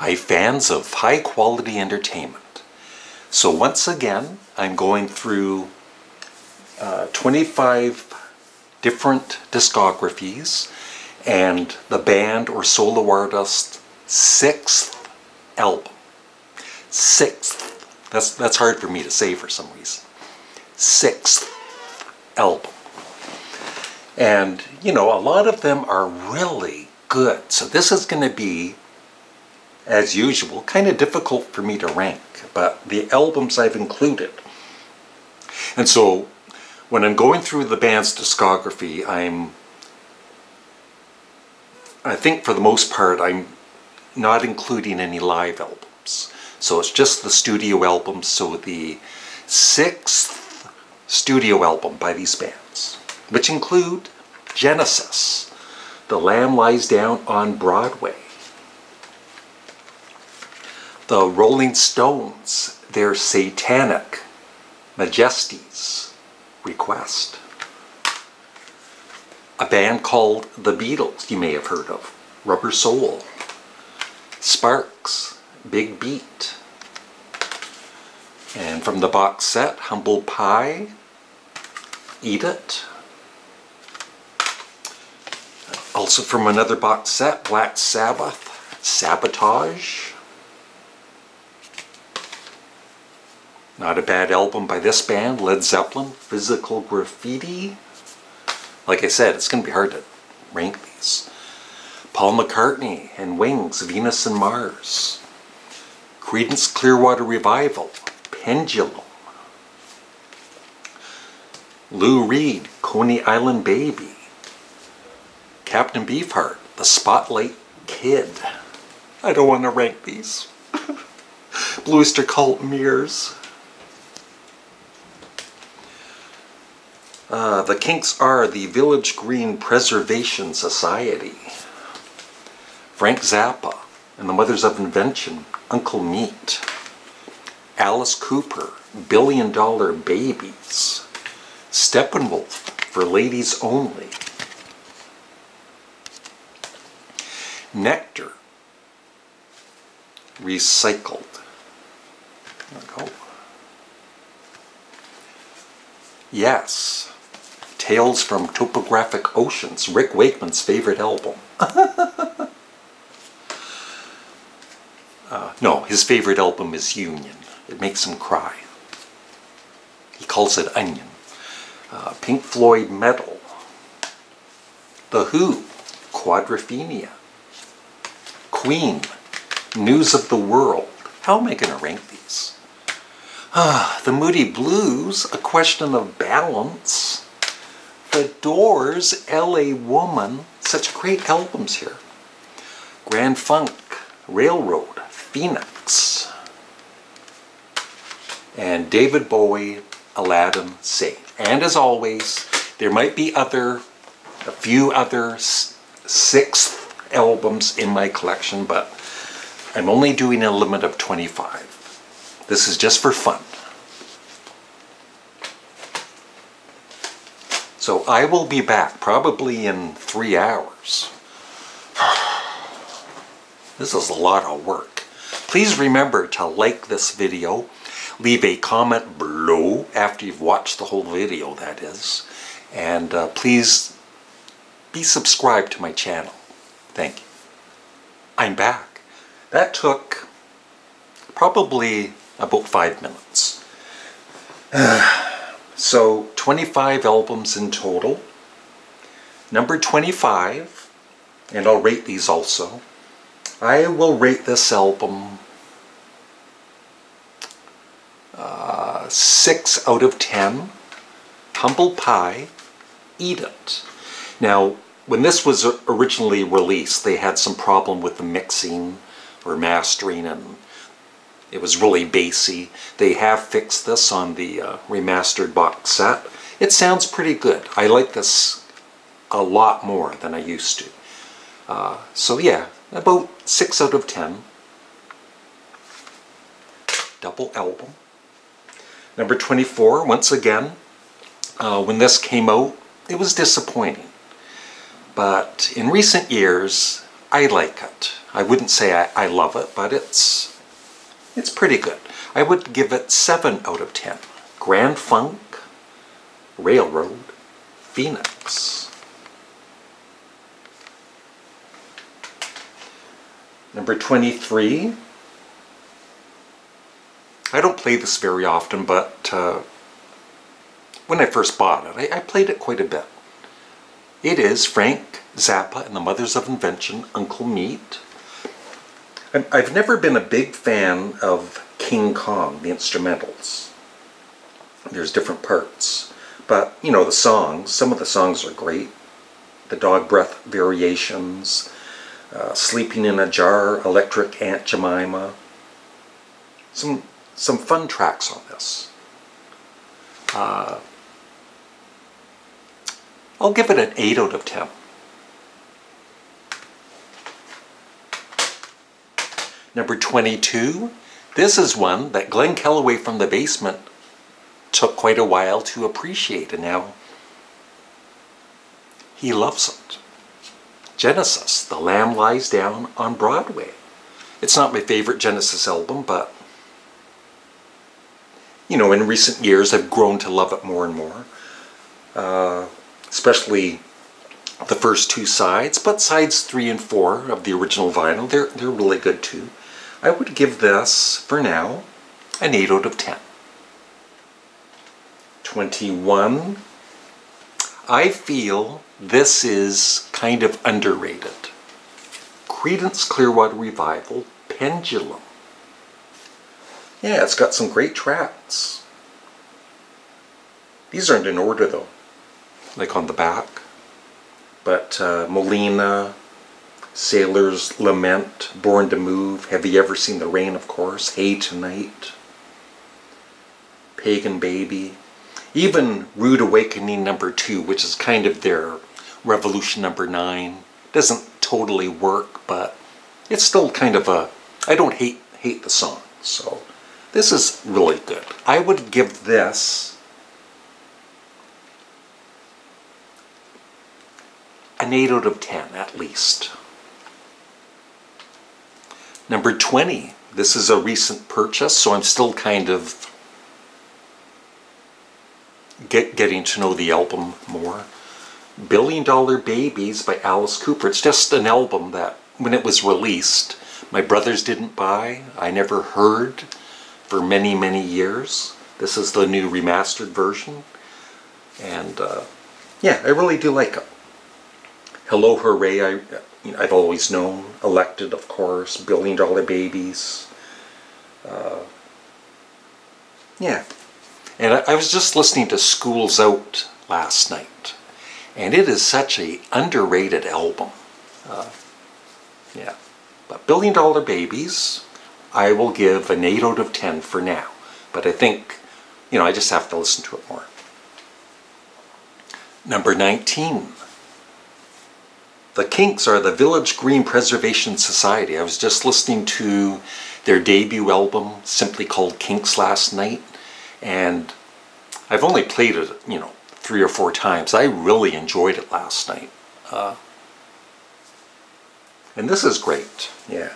Hi fans of high quality entertainment. So once again, I'm going through 25 different discographies and the band or solo artist's 6th album. 6th. That's hard for me to say for some reason. 6th album. And, you know, a lot of them are really good. So this is going to be, as usual, kind of difficult for me to rank, but the albums I've included. And so when I'm going through the band's discography, I think for the most part I'm not including any live albums. So it's just the studio albums, so the 6th studio album by these bands, which include Genesis, The Lamb Lies Down on Broadway, the Rolling Stones, their Satanic Majesty's Request. A band called The Beatles, you may have heard of, Rubber Soul. Sparks, Big Beat. And from the box set, Humble Pie, Eat It. Also from another box set, Black Sabbath, Sabotage. Not a bad album by this band, Led Zeppelin, Physical Graffiti. Like I said, it's going to be hard to rank these. Paul McCartney and Wings, Venus and Mars. Creedence Clearwater Revival, Pendulum. Lou Reed, Coney Island Baby. Captain Beefheart, The Spotlight Kid. I don't want to rank these. Blue Oyster Cult, Mirrors. The Kinks are the Village Green Preservation Society. Frank Zappa and the Mothers of Invention, Uncle Meat. Alice Cooper, Billion Dollar Babies. Steppenwolf, For Ladies Only. Nectar, Recycled. There we go. Yes. Tales from Topographic Oceans, Rick Wakeman's favorite album. No, his favorite album is Union. It makes him cry. He calls it Onion. Pink Floyd, Metal. The Who, Quadrophenia. Queen, News of the World. How am I going to rank these? The Moody Blues, A Question of Balance. The Doors, LA Woman. Such great albums here. Grand Funk, Railroad, Phoenix. And David Bowie, Aladdin Sane. And as always, there might be a few other 6th albums in my collection, but I'm only doing a limit of 25. This is just for fun. So I will be back probably in 3 hours. This is a lot of work. Please remember to like this video. Leave a comment below after you've watched the whole video, that is. And please be subscribed to my channel. Thank you. I'm back. That took probably about 5 minutes. So 25 albums in total. Number 25, and I'll rate these also. I will rate this album 6 out of 10. Humble Pie, Eat It. Now, when this was originally released, they had some problem with the mixing or mastering, and it was really bassy. They have fixed this on the remastered box set. It sounds pretty good. I like this a lot more than I used to. So yeah, about 6 out of 10. Double album. Number 24, once again, when this came out, it was disappointing. But in recent years, I like it. I wouldn't say I love it, but it's pretty good. I would give it 7 out of 10. Grand Funk Railroad Phoenix. Number 23. I don't play this very often, but when I first bought it, I played it quite a bit. It is Frank Zappa and the Mothers of Invention, Uncle Meat. I've never been a big fan of King Kong, the instrumentals. There's different parts. But, you know, the songs, some of the songs are great. The Dog Breath Variations, Sleeping in a Jar, Electric Aunt Jemima. Some fun tracks on this. I'll give it an 8 out of 10. Number 22. This is one that Glenn Kellaway from the Basement took quite a while to appreciate, and now he loves it. Genesis, The Lamb Lies Down on Broadway. It's not my favorite Genesis album, but you know, in recent years I've grown to love it more and more. Especially the first 2 sides, but sides 3 and 4 of the original vinyl, they're really good too. I would give this, for now, an 8 out of 10. 21. I feel this is kind of underrated. Creedence Clearwater Revival, Pendulum. Yeah, it's got some great tracks. These aren't in order though, like on the back. But Molina, Sailor's Lament, Born to Move, Have You Ever Seen the Rain, of course, Hey Tonight, Pagan Baby, even Rude Awakening number 2, which is kind of their Revolution number 9. Doesn't totally work, but it's still kind of a, I don't hate the song, so this is really good. I would give this an 8 out of 10 at least. Number 20. This is a recent purchase, so I'm still kind of getting to know the album more. $1 Billion Babies by Alice Cooper. It's just an album that, when it was released, my brothers didn't buy. I never heard for many, many years. This is the new remastered version. And yeah, I really do like it. Hello Hooray, I've always known. Elected, of course. $1 Billion Babies. Yeah. And I was just listening to School's Out last night. And it is such an underrated album. Yeah. But $1 Billion Babies, I will give an 8 out of 10 for now. But I think, you know, I just have to listen to it more. Number 19. The Kinks are the Village Green Preservation Society. I was just listening to their debut album, simply called Kinks, last night. And I've only played it, you know, 3 or 4 times. I really enjoyed it last night. And this is great, yeah.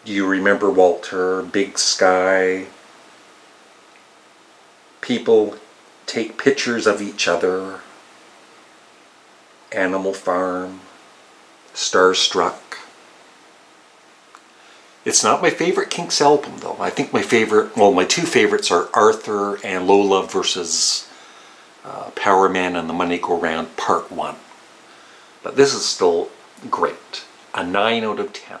Do you remember Walter? Big Sky. People take pictures of each other. Animal Farm. Starstruck. It's not my favorite Kinks album though. I think my favorite, well, my 2 favorites are Arthur and Lola versus Power Man and the Money Go Round Part 1. But this is still great. A 9 out of 10.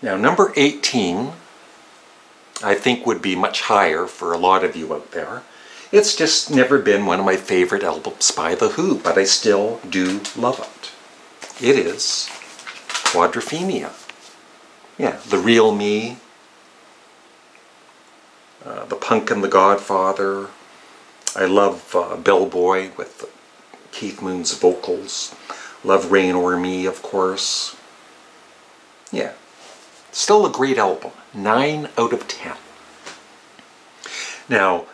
Now number 18, I think would be much higher for a lot of you out there. It's just never been one of my favorite albums by The Who, but I still do love it. It is Quadrophenia. Yeah, The Real Me, The Punk and the Godfather. I love Bellboy with Keith Moon's vocals. Love Rain O'er Me, of course. Yeah, still a great album. 9 out of 10. Now,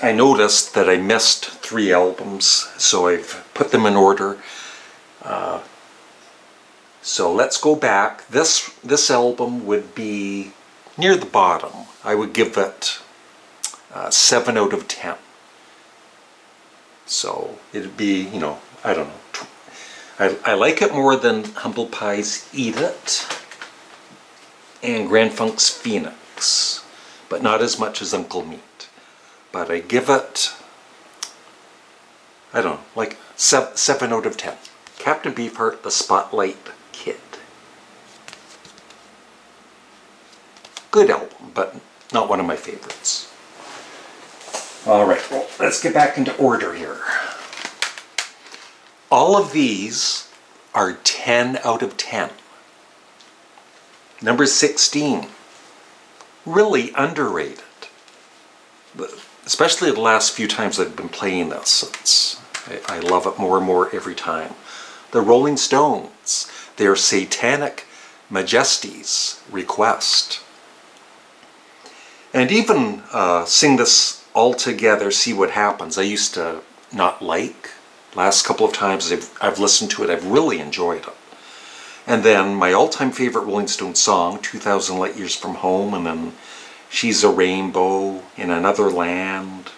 I noticed that I missed 3 albums, so I've put them in order. So let's go back. This album would be near the bottom. I would give it 7 out of 10. So it'd be, you know, I don't know. I like it more than Humble Pie's Eat It and Grand Funk's Phoenix, but not as much as Uncle Meat. But I give it, I don't know, like 7 out of 10. Captain Beefheart, the Spotlight Kid. Good album, but not one of my favorites. Alright, well, let's get back into order here. All of these are 10 out of 10. Number 16, really underrated. Especially the last few times I've been playing this. I love it more and more every time. The Rolling Stones, their Satanic Majesties Request. And even Sing This All Together, See What Happens, I used to not like. Last couple of times I've listened to it, I've really enjoyed it. And then my all-time favorite Rolling Stones song, 2,000 Light Years From Home, and then She's a Rainbow in Another Land.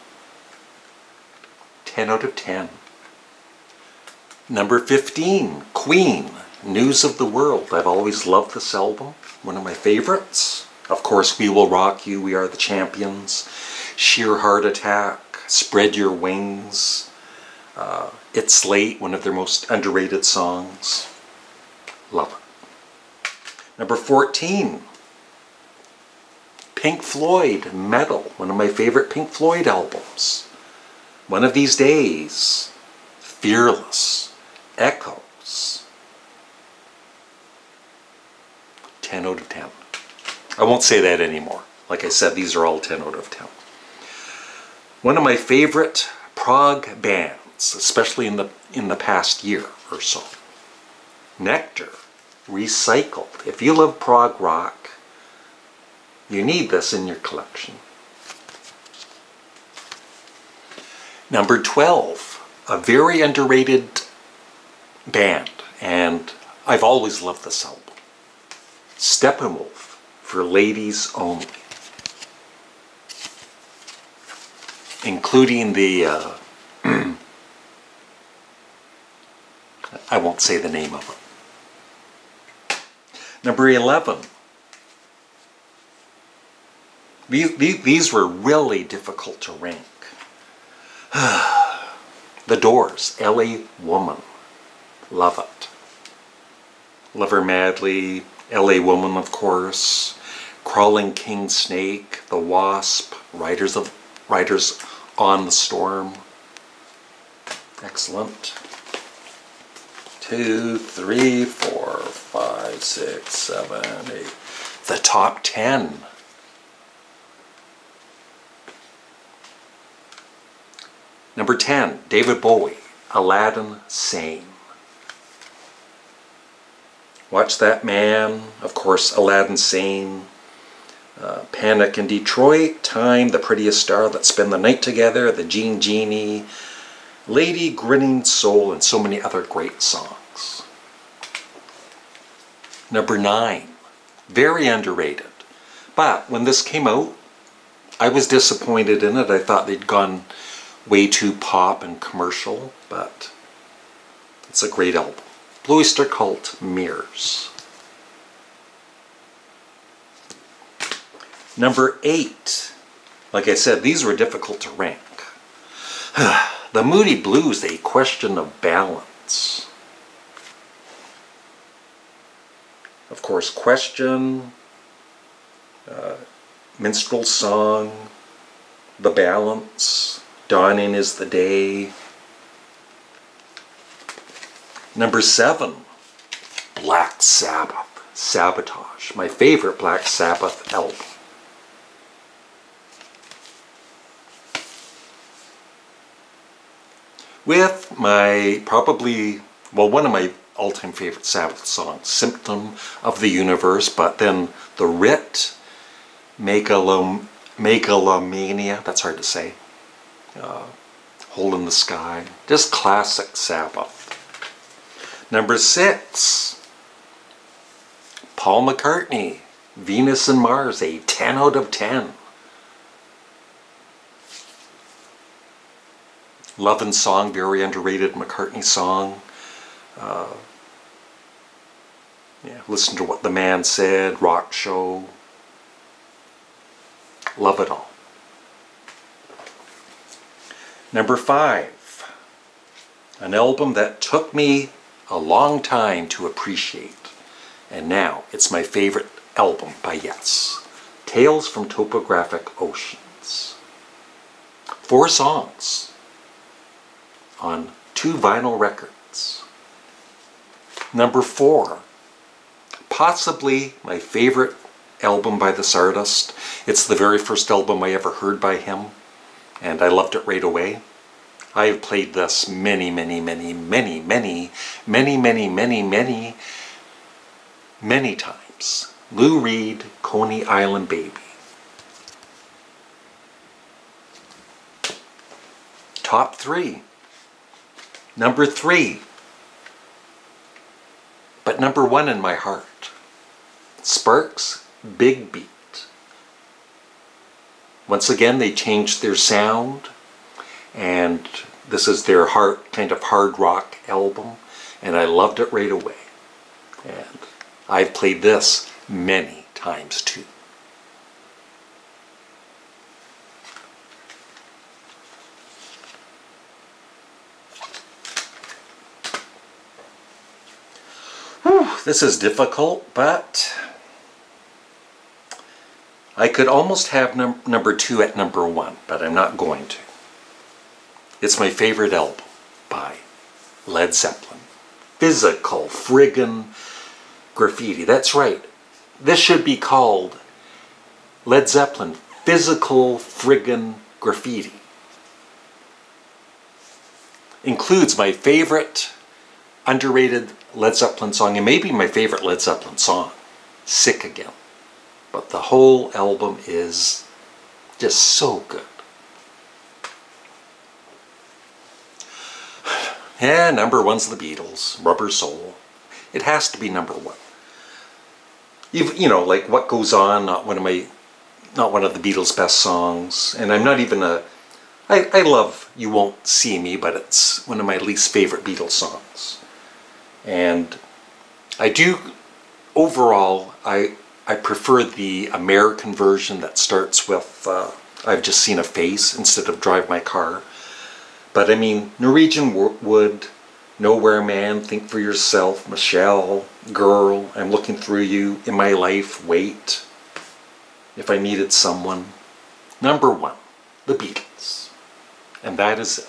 10 out of 10. Number 15, Queen, News of the World. I've always loved this album, one of my favorites. Of course, We Will Rock You, We Are the Champions, Sheer Heart Attack, Spread Your Wings, It's Late, one of their most underrated songs. Love it. Number 14, Pink Floyd, Metal, one of my favorite Pink Floyd albums. One of These Days, Fearless, Echoes. 10 out of 10. I won't say that anymore. Like I said, these are all 10 out of 10. One of my favorite prog bands, especially in the past year or so. Nectar, Recycled. If you love prog rock, you need this in your collection. Number 12, a very underrated band, and I've always loved this album. Steppenwolf, For Ladies Only. Including the, I won't say the name of it. Number 11. These were really difficult to rank. The Doors, LA Woman. Love it. Love Her Madly, LA Woman, of course. Crawling King Snake, The Wasp, Riders on the Storm. Excellent. 2, 3, 4, 5, 6, 7, 8. The top 10. Number 10, David Bowie, Aladdin Sane. Watch That Man, of course, Aladdin Sane. Panic in Detroit, Time, The Prettiest Star, Let's Spend the Night Together, The Jean Genie, Lady, Grinning Soul, and so many other great songs. Number 9, very underrated. But when this came out, I was disappointed in it. I thought they'd gone way too pop and commercial, but it's a great album. Blue Oyster Cult, Mirrors. Number 8, like I said, these were difficult to rank. The Moody Blues, A Question of Balance. Of course, Question, Minstrel Song, The Balance, Dawning is the Day. Number 7, Black Sabbath, Sabotage, my favorite Black Sabbath album. With my, probably, well, one of my all-time favorite Sabbath songs, Symptom of the Universe, but then The Writ, Megalomania, that's hard to say, Hole in the Sky. Just classic Sabbath. Number 6, Paul McCartney, Venus and Mars, a 10 out of 10. Love and Song, very underrated McCartney song. Yeah, listen to What the Man Said, Rock Show. Love it all. Number 5, an album that took me a long time to appreciate, and now it's my favorite album by Yes. Tales from Topographic Oceans. 4 songs on 2 vinyl records. Number 4, possibly my favorite album by this artist. It's the very first album I ever heard by him, and I loved it right away. I have played this many times. Lou Reed, Coney Island Baby. Top 3. Number 3, but number 1 in my heart, Sparks' Big Beat. Once again, they changed their sound, and this is their kind of hard rock album, and I loved it right away. And I've played this many times too. Whew, this is difficult, but I could almost have number 2 at number 1, but I'm not going to. It's my favorite album by Led Zeppelin. Physical friggin' graffiti. That's right. This should be called Led Zeppelin Physical Friggin' Graffiti. Includes my favorite underrated Led Zeppelin song, and maybe my favorite Led Zeppelin song, Sick Again. But the whole album is just so good. Yeah, number 1's the Beatles, Rubber Soul. It has to be number 1. You know, like What Goes On, not one of the Beatles' best songs. And I'm not even I love You Won't See Me, but it's one of my least favorite Beatles songs. And I do, overall, I prefer the American version that starts with I've Just Seen a Face instead of Drive My Car. But I mean, Norwegian Wood, Nowhere Man, Think for Yourself, Michelle, Girl, I'm Looking Through You, In My Life, Wait, If I Needed Someone. Number 1, the Beatles. And that is it.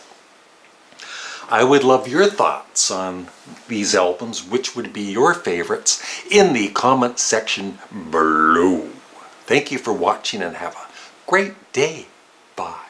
I would love your thoughts on these albums. Which would be your favorites in the comment section below. Thank you for watching and have a great day. Bye.